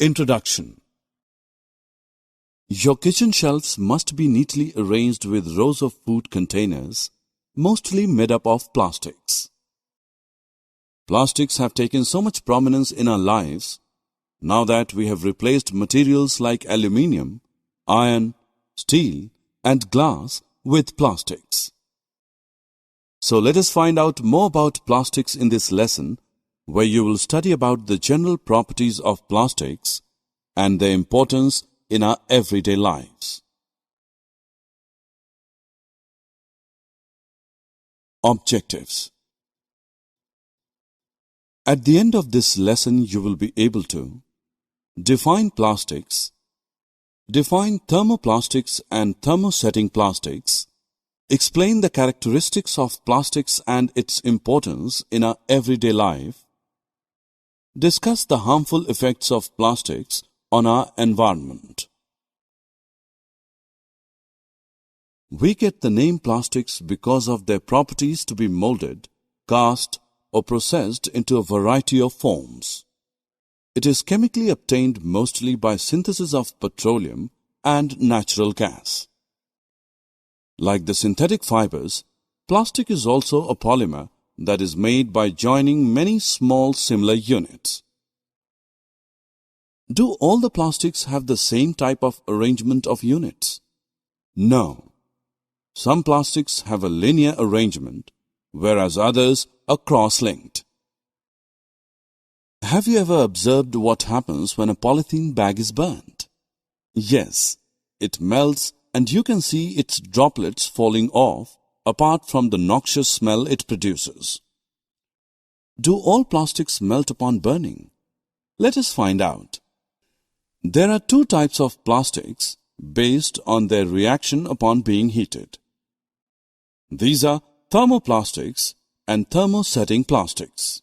Introduction. Your kitchen shelves must be neatly arranged with rows of food containers, mostly made up of plastics. Plastics have taken so much prominence in our lives now that we have replaced materials like aluminium, iron, steel, and glass with plastics. So let us find out more about plastics in this lesson, where you will study about the general properties of plastics and their importance in our everyday lives. Objectives. At the end of this lesson, you will be able to define plastics, define thermoplastics and thermosetting plastics, explain the characteristics of plastics and its importance in our everyday life, discuss the harmful effects of plastics on our environment. We get the name plastics because of their properties to be molded, cast, or processed into a variety of forms. It is chemically obtained mostly by synthesis of petroleum and natural gas. Like the synthetic fibers, plastic is also a polymer that is made by joining many small similar units. Do all the plastics have the same type of arrangement of units? No. Some plastics have a linear arrangement, whereas others are cross-linked. Have you ever observed what happens when a polythene bag is burnt? Yes, it melts and you can see its droplets falling off apart from the noxious smell it produces. Do all plastics melt upon burning? Let us find out. There are two types of plastics based on their reaction upon being heated. These are thermoplastics and thermosetting plastics.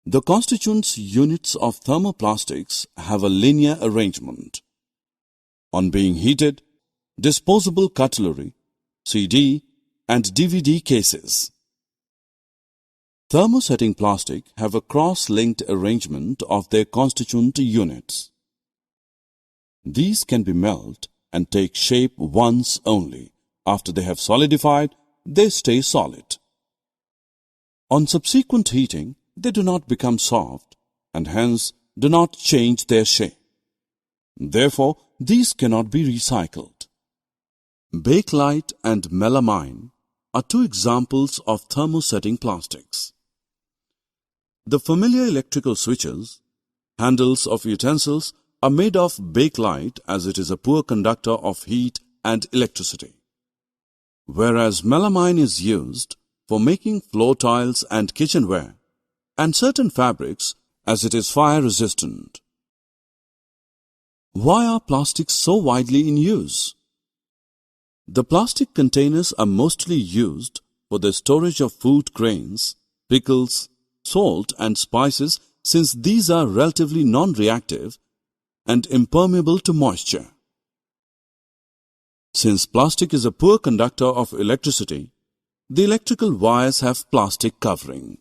The constituent units of thermoplastics have a linear arrangement. On being heated, disposable cutlery, CD and DVD cases. Thermosetting plastic have a cross-linked arrangement of their constituent units. These can be melted and take shape once only. After they have solidified, they stay solid. On subsequent heating, they do not become soft and hence do not change their shape. Therefore, these cannot be recycled. Bakelite and melamine are two examples of thermosetting plastics. The familiar electrical switches, handles of utensils are made of bakelite as it is a poor conductor of heat and electricity, whereas melamine is used for making floor tiles and kitchenware and certain fabrics as it is fire resistant. Why are plastics so widely in use? The plastic containers are mostly used for the storage of food grains, pickles, salt and spices, since these are relatively non-reactive and impermeable to moisture. Since plastic is a poor conductor of electricity, the electrical wires have plastic covering.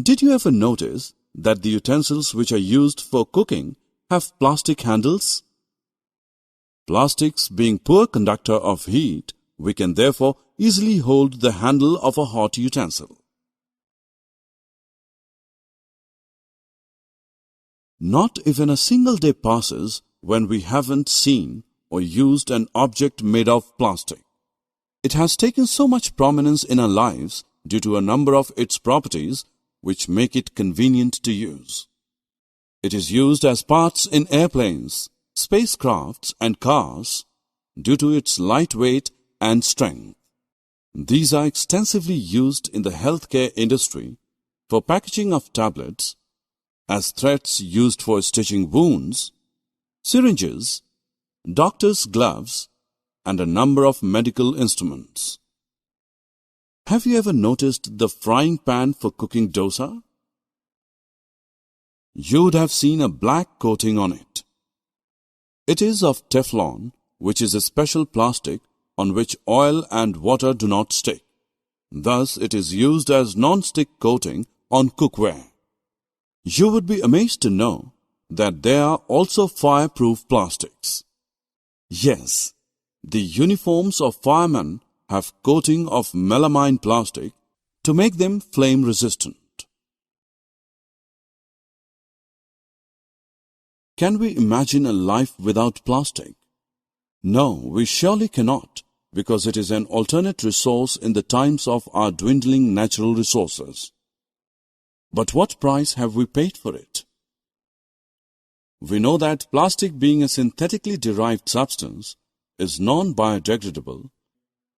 Did you ever notice that the utensils which are used for cooking have plastic handles? Plastics being poor conductor of heat, we can therefore easily hold the handle of a hot utensil. Not even a single day passes when we haven't seen or used an object made of plastic. It has taken so much prominence in our lives due to a number of its properties which make it convenient to use. It is used as parts in airplanes, spacecrafts and cars due to its lightweight and strength. These are extensively used in the healthcare industry for packaging of tablets, as threads used for stitching wounds, syringes, doctor's gloves, and a number of medical instruments. Have you ever noticed the frying pan for cooking dosa? You would have seen a black coating on it. It is of Teflon, which is a special plastic on which oil and water do not stick. Thus, it is used as non-stick coating on cookware. You would be amazed to know that they are also fireproof plastics. Yes, the uniforms of firemen have coating of melamine plastic to make them flame resistant. Can we imagine a life without plastic? No, we surely cannot, because it is an alternate resource in the times of our dwindling natural resources. But what price have we paid for it? We know that plastic, being a synthetically derived substance, is non-biodegradable,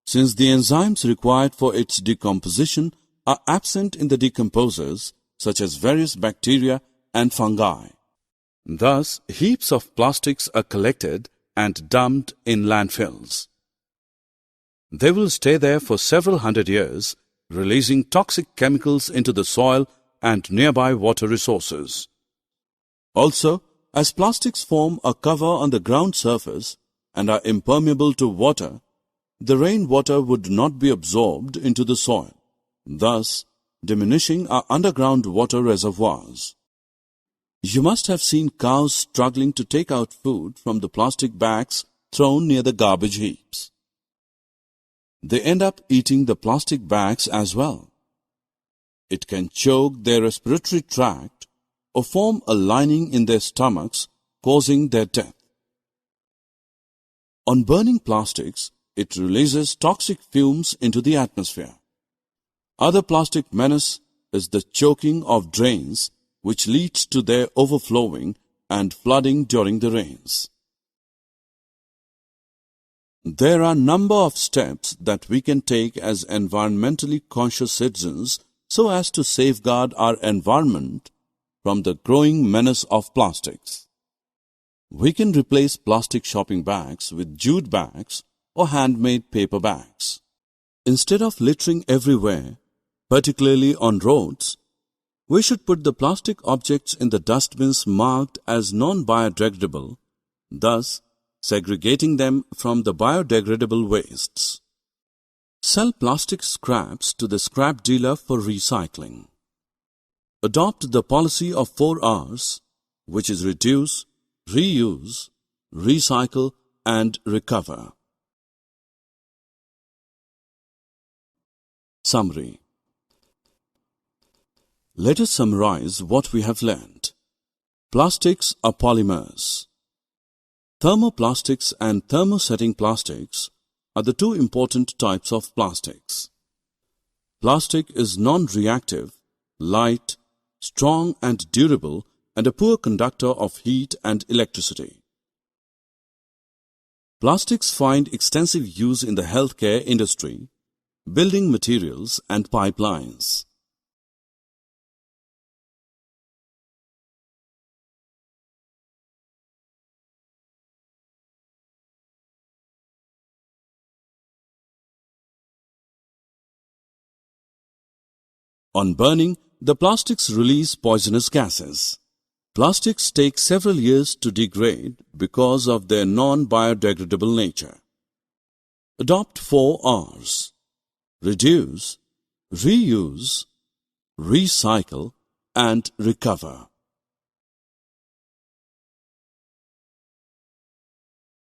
since the enzymes required for its decomposition are absent in the decomposers, such as various bacteria and fungi. Thus, heaps of plastics are collected and dumped in landfills. They will stay there for several hundred years, releasing toxic chemicals into the soil and nearby water resources. Also, as plastics form a cover on the ground surface and are impermeable to water, the rainwater would not be absorbed into the soil, thus diminishing our underground water reservoirs. You must have seen cows struggling to take out food from the plastic bags thrown near the garbage heaps. They end up eating the plastic bags as well. It can choke their respiratory tract or form a lining in their stomachs, causing their death. On burning plastics, it releases toxic fumes into the atmosphere. Other plastic menace is the choking of drains, which leads to their overflowing and flooding during the rains. There are a number of steps that we can take as environmentally conscious citizens so as to safeguard our environment from the growing menace of plastics. We can replace plastic shopping bags with jute bags or handmade paper bags. Instead of littering everywhere, particularly on roads, we should put the plastic objects in the dustbins marked as non-biodegradable, thus segregating them from the biodegradable wastes. Sell plastic scraps to the scrap dealer for recycling. Adopt the policy of 4 Rs, which is reduce, reuse, recycle, and recover. Summary. Let us summarize what we have learned. Plastics are polymers. Thermoplastics and thermosetting plastics are the 2 important types of plastics. Plastic is non-reactive, light, strong and durable, and a poor conductor of heat and electricity. Plastics find extensive use in the healthcare industry, building materials, and pipelines. On burning, the plastics release poisonous gases. Plastics take several years to degrade because of their non-biodegradable nature. Adopt 4 Rs. Reduce, reuse, recycle, and recover.